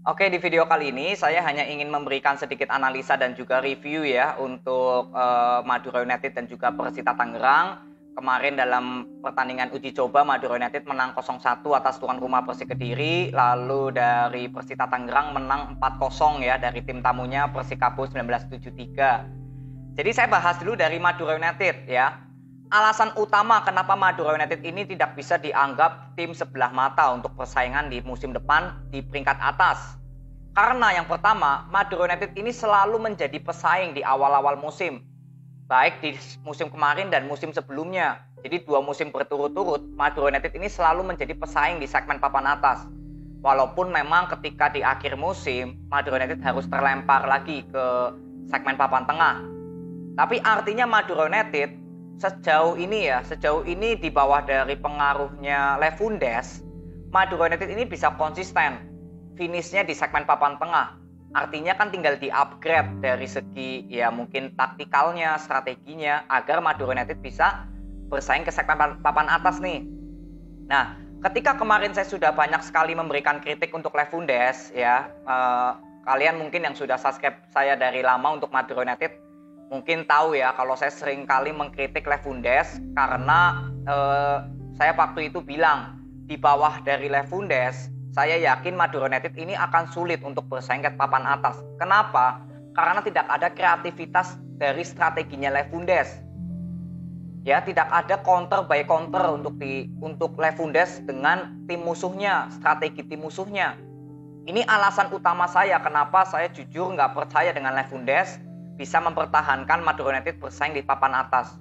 Oke, di video kali ini saya hanya ingin memberikan sedikit analisa dan juga review ya untuk Madura United dan juga Persita Tangerang. Kemarin dalam pertandingan uji coba Madura United menang 0-1 atas tuan rumah Persik Kediri, lalu dari Persita Tangerang menang 4-0 ya dari tim tamunya Persikabo 1973. Jadi saya bahas dulu dari Madura United ya. Alasan utama kenapa Madura United ini tidak bisa dianggap tim sebelah mata untuk persaingan di musim depan di peringkat atas. Karena yang pertama, Madura United ini selalu menjadi pesaing di awal-awal musim. Baik di musim kemarin dan musim sebelumnya. Jadi 2 musim berturut-turut, Madura United ini selalu menjadi pesaing di segmen papan atas. Walaupun memang ketika di akhir musim, Madura United harus terlempar lagi ke segmen papan tengah. Tapi artinya Madura United sejauh ini di bawah dari pengaruhnya Lewandowski, Madura United ini bisa konsisten finishnya di segmen papan tengah. Artinya kan tinggal di-upgrade dari segi ya mungkin taktikalnya, strateginya agar Madura United bisa bersaing ke segmen papan atas nih. Nah, ketika kemarin saya sudah banyak sekali memberikan kritik untuk Lewandowski ya, kalian mungkin yang sudah subscribe saya dari lama untuk Madura United mungkin tahu ya kalau saya sering kali mengkritik Lewandowski karena saya waktu itu bilang di bawah dari Lewandowski saya yakin Madura United ini akan sulit untuk bersaing ke papan atas. Kenapa? Karena tidak ada kreativitas dari strateginya Lewandowski. Ya, tidak ada counter by counter untuk Lewandowski dengan tim musuhnya, strategi tim musuhnya. Ini alasan utama saya kenapa saya jujur nggak percaya dengan Lewandowski bisa mempertahankan Madura United bersaing di papan atas.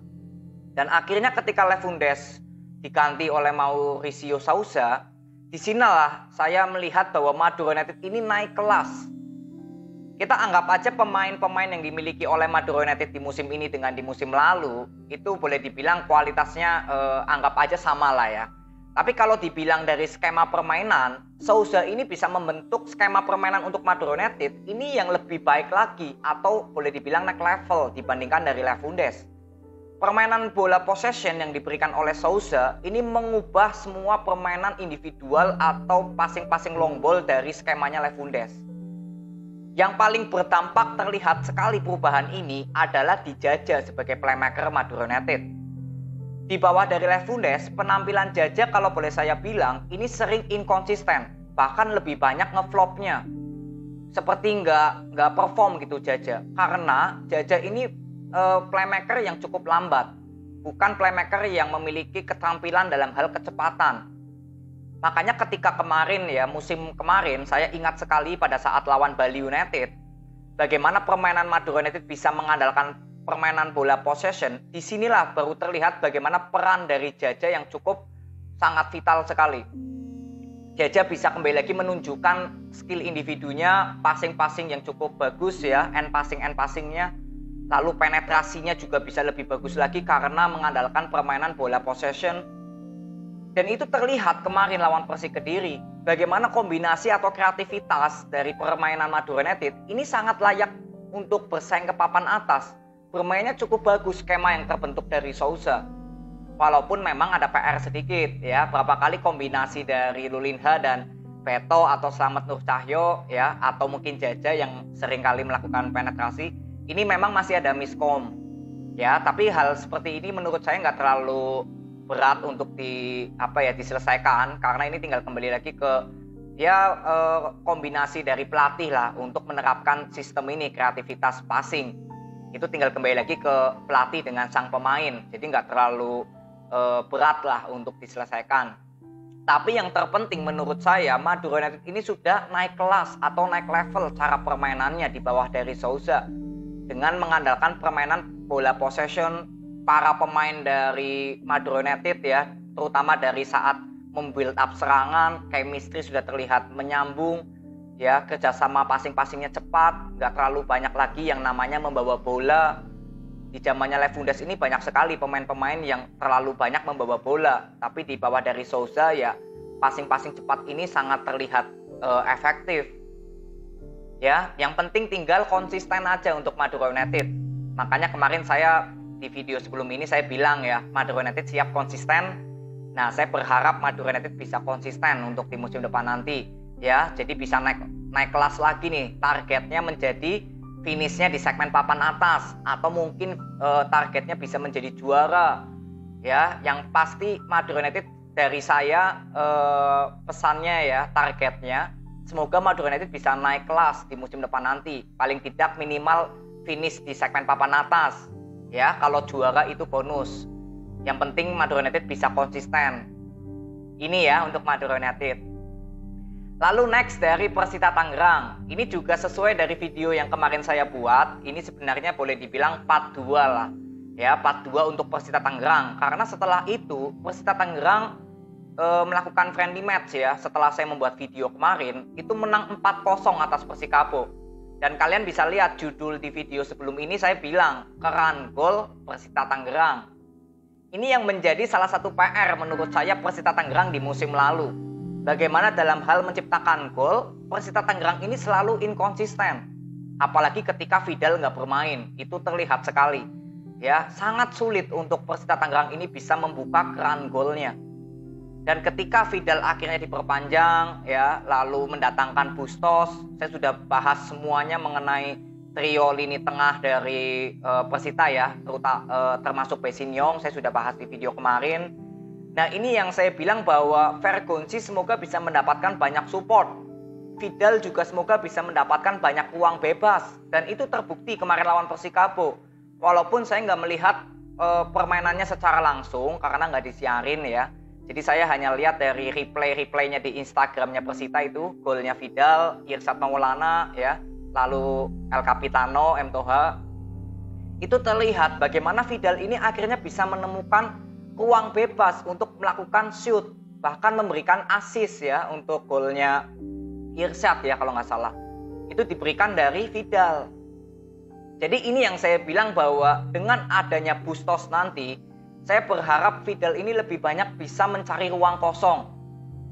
Dan akhirnya ketika Lewandowski diganti oleh Mauricio Sousa, disinilah saya melihat bahwa Madura United ini naik kelas. Kita anggap aja pemain-pemain yang dimiliki oleh Madura United di musim ini dengan di musim lalu, itu boleh dibilang kualitasnya anggap aja sama lah ya. Tapi kalau dibilang dari skema permainan, Sousa ini bisa membentuk skema permainan untuk Madura United ini yang lebih baik lagi atau boleh dibilang next level dibandingkan dari Lewandowski. Permainan bola possession yang diberikan oleh Sousa ini mengubah semua permainan individual atau passing-passing long ball dari skemanya Lewandowski. Yang paling berdampak terlihat sekali perubahan ini adalah di Jaja sebagai playmaker Madura United. Di bawah dari Lewandowski, penampilan Jaja kalau boleh saya bilang ini sering inkonsisten, bahkan lebih banyak ngeflopnya. Seperti nggak perform gitu Jaja, karena Jaja ini playmaker yang cukup lambat, bukan playmaker yang memiliki keterampilan dalam hal kecepatan. Makanya ketika kemarin ya musim kemarin saya ingat sekali pada saat lawan Bali United, bagaimana permainan Madura United bisa mengandalkan permainan bola possession. Disinilah baru terlihat bagaimana peran dari Jaja yang cukup sangat vital sekali. Jaja bisa kembali lagi menunjukkan skill individunya, passing-passing yang cukup bagus ya, end passingnya, lalu penetrasinya juga bisa lebih bagus lagi karena mengandalkan permainan bola possession. Dan itu terlihat kemarin lawan Persik Kediri, bagaimana kombinasi atau kreativitas dari permainan Madura United ini sangat layak untuk bersaing ke papan atas. Bermainnya cukup bagus skema yang terbentuk dari Sousa. Walaupun memang ada PR sedikit ya, berapa kali kombinasi dari Lulinha dan Beto atau Slamet Nur Cahyo ya, atau mungkin Jaja yang sering kali melakukan penetrasi, ini memang masih ada miskom. Ya, tapi hal seperti ini menurut saya nggak terlalu berat untuk diselesaikan karena ini tinggal kembali lagi ke kombinasi dari pelatih lah untuk menerapkan sistem ini kreativitas passing. Itu tinggal kembali lagi ke pelatih dengan sang pemain. Jadi nggak terlalu berat lah untuk diselesaikan. Tapi yang terpenting menurut saya Madura United ini sudah naik kelas atau naik level cara permainannya di bawah dari Sousa. Dengan mengandalkan permainan bola possession, para pemain dari Madura United ya, terutama dari saat membuild up serangan, chemistry sudah terlihat menyambung. Ya, kerjasama passing-passingnya cepat, nggak terlalu banyak lagi yang namanya membawa bola. Di zamannya Lewandowski ini banyak sekali pemain-pemain yang terlalu banyak membawa bola, tapi di bawah dari Sousa ya passing-passing cepat ini sangat terlihat efektif. Ya, yang penting tinggal konsisten aja untuk Madura United. Makanya kemarin saya di video sebelum ini saya bilang ya, Madura United siap konsisten. Nah, saya berharap Madura United bisa konsisten untuk di musim depan nanti. Ya, jadi bisa naik naik kelas lagi nih, targetnya menjadi finishnya di segmen papan atas, atau mungkin targetnya bisa menjadi juara. Ya, yang pasti Madura United dari saya pesannya ya, targetnya semoga Madura United bisa naik kelas di musim depan nanti. Paling tidak minimal finish di segmen papan atas. Ya, kalau juara itu bonus. Yang penting Madura United bisa konsisten. Ini ya untuk Madura United. Lalu next dari Persita Tangerang. Ini juga sesuai dari video yang kemarin saya buat. Ini sebenarnya boleh dibilang part 2 lah. Ya, part 2 untuk Persita Tangerang. Karena setelah itu Persita Tangerang melakukan friendly match ya. Setelah saya membuat video kemarin, itu menang 4-0 atas Persikabo. Dan kalian bisa lihat judul di video sebelum ini saya bilang, keran gol Persita Tangerang. Ini yang menjadi salah satu PR menurut saya Persita Tangerang di musim lalu. Bagaimana dalam hal menciptakan gol, Persita Tangerang ini selalu inkonsisten. Apalagi ketika Vidal nggak bermain, itu terlihat sekali. Ya, sangat sulit untuk Persita Tangerang ini bisa membuka keran golnya. Dan ketika Vidal akhirnya diperpanjang, ya, lalu mendatangkan Bustos, saya sudah bahas semuanya mengenai trio lini tengah dari Persita ya, termasuk Besinyong, saya sudah bahas di video kemarin. Nah, ini yang saya bilang bahwa Vergonzi semoga bisa mendapatkan banyak support. Vidal juga semoga bisa mendapatkan banyak uang bebas. Dan itu terbukti kemarin lawan Persikabo. Walaupun saya nggak melihat permainannya secara langsung karena nggak disiarin ya. Jadi saya hanya lihat dari replaynya di Instagramnya Persita itu, golnya Vidal, Irsat Maulana ya, lalu El Capitano, M. Toha. Itu terlihat bagaimana Vidal ini akhirnya bisa menemukan ruang bebas untuk melakukan shoot, bahkan memberikan assist ya untuk golnya Irsat ya kalau nggak salah. Itu diberikan dari Vidal. Jadi ini yang saya bilang bahwa dengan adanya Bustos nanti, saya berharap Vidal ini lebih banyak bisa mencari ruang kosong.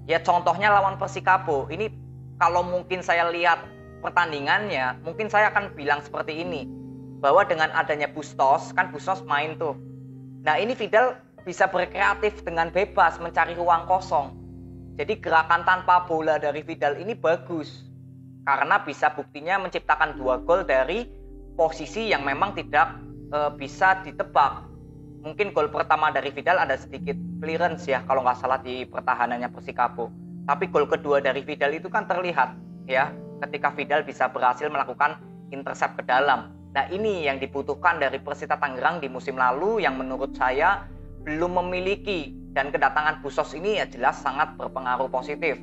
Ya contohnya lawan Persikabo. Ini kalau mungkin saya lihat pertandingannya, mungkin saya akan bilang seperti ini. Bahwa dengan adanya Bustos, kan Bustos main tuh. Nah ini Vidal bisa berkreatif dengan bebas mencari ruang kosong. Jadi gerakan tanpa bola dari Vidal ini bagus. Karena bisa buktinya menciptakan 2 gol dari posisi yang memang tidak bisa ditebak. Mungkin gol pertama dari Vidal ada sedikit clearance ya kalau nggak salah di pertahanannya Persikabo. Tapi gol kedua dari Vidal itu kan terlihat ya ketika Vidal bisa berhasil melakukan intercept ke dalam. Nah ini yang dibutuhkan dari Persita Tangerang di musim lalu yang menurut saya belum memiliki, dan kedatangan Bustos ini ya jelas sangat berpengaruh positif.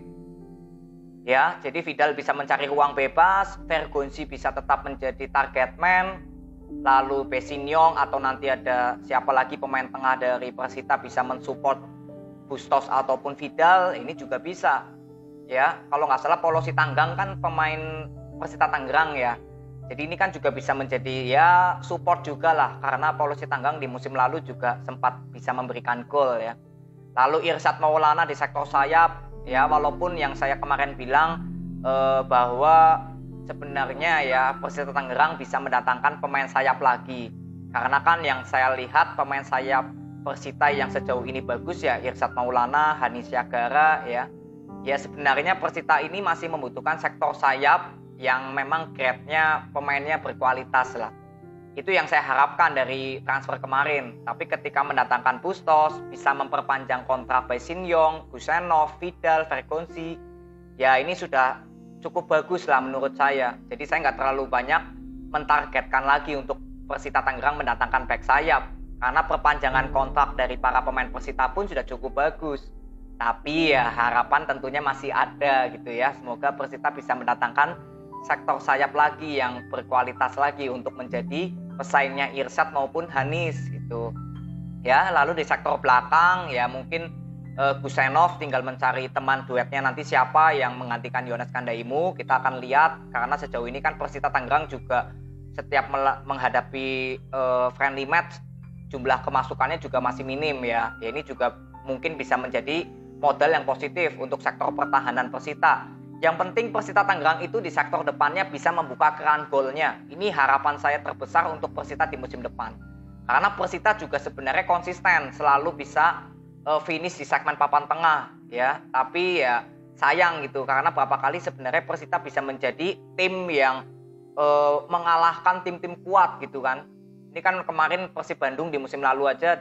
Ya, jadi Vidal bisa mencari ruang bebas, Vergonzi bisa tetap menjadi target man, lalu Besinyong atau nanti ada siapa lagi pemain tengah dari Persita bisa mensupport Bustos ataupun Vidal, ini juga bisa. Ya, kalau nggak salah Paulo Sitanggang kan pemain Persita Tangerang ya. Jadi ini kan juga bisa menjadi ya support juga lah, karena Paulo Sitanggang di musim lalu juga sempat bisa memberikan gol ya. Lalu Irsat Maulana di sektor sayap, ya walaupun yang saya kemarin bilang bahwa sebenarnya ya Persita Tangerang bisa mendatangkan pemain sayap lagi. Karena kan yang saya lihat pemain sayap Persita yang sejauh ini bagus ya Irsat Maulana, Hani Syagara ya. Ya sebenarnya Persita ini masih membutuhkan sektor sayap yang memang grade-nya pemainnya berkualitas lah. Itu yang saya harapkan dari transfer kemarin. Tapi ketika mendatangkan Bustos, bisa memperpanjang kontrak Besinyong, Gusenov, Vidal, Vergonzi, ya ini sudah cukup bagus lah menurut saya. Jadi saya nggak terlalu banyak mentargetkan lagi untuk Persita Tangerang mendatangkan back sayap. Karena perpanjangan kontrak dari para pemain Persita pun sudah cukup bagus. Tapi ya harapan tentunya masih ada gitu ya. Semoga Persita bisa mendatangkan sektor sayap lagi yang berkualitas lagi untuk menjadi pesaingnya Irsat maupun Hanis gitu. Ya, lalu di sektor belakang ya mungkin Gusenov tinggal mencari teman duetnya nanti siapa yang menggantikan Yones Kandaimu. Kita akan lihat karena sejauh ini kan Persita Tangerang juga setiap menghadapi friendly match jumlah kemasukannya juga masih minim ya. Ya ini juga mungkin bisa menjadi modal yang positif untuk sektor pertahanan Persita. Yang penting Persita Tangerang itu di sektor depannya bisa membuka keran golnya. Ini harapan saya terbesar untuk Persita di musim depan. Karena Persita juga sebenarnya konsisten, selalu bisa finish di segmen papan tengah ya. Tapi ya sayang gitu, karena beberapa kali sebenarnya Persita bisa menjadi tim yang mengalahkan tim-tim kuat gitu kan. Ini kan kemarin Persib Bandung di musim lalu aja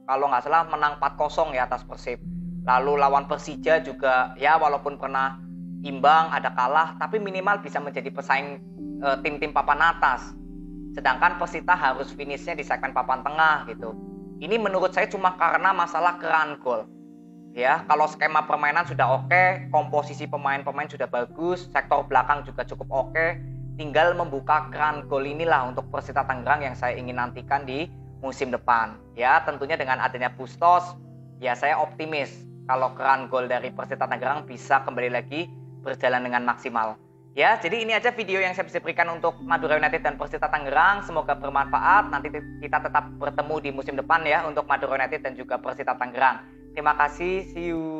kalau nggak salah menang 4-0 ya atas Persib. Lalu lawan Persija juga ya walaupun pernah imbang, ada kalah, tapi minimal bisa menjadi pesaing tim-tim papan atas. Sedangkan Persita harus finishnya di segmen papan tengah gitu. Ini menurut saya cuma karena masalah keran gol. Ya, kalau skema permainan sudah oke, komposisi pemain-pemain sudah bagus, sektor belakang juga cukup oke, tinggal membuka keran gol inilah untuk Persita Tangerang yang saya ingin nantikan di musim depan. Ya, tentunya dengan adanya Bustos, ya saya optimis kalau keran gol dari Persita Tangerang bisa kembali lagi berjalan dengan maksimal. Ya, jadi ini aja video yang saya bisa berikan untuk Madura United dan Persita Tangerang. Semoga bermanfaat. Nanti kita tetap bertemu di musim depan ya untuk Madura United dan juga Persita Tangerang. Terima kasih, see you.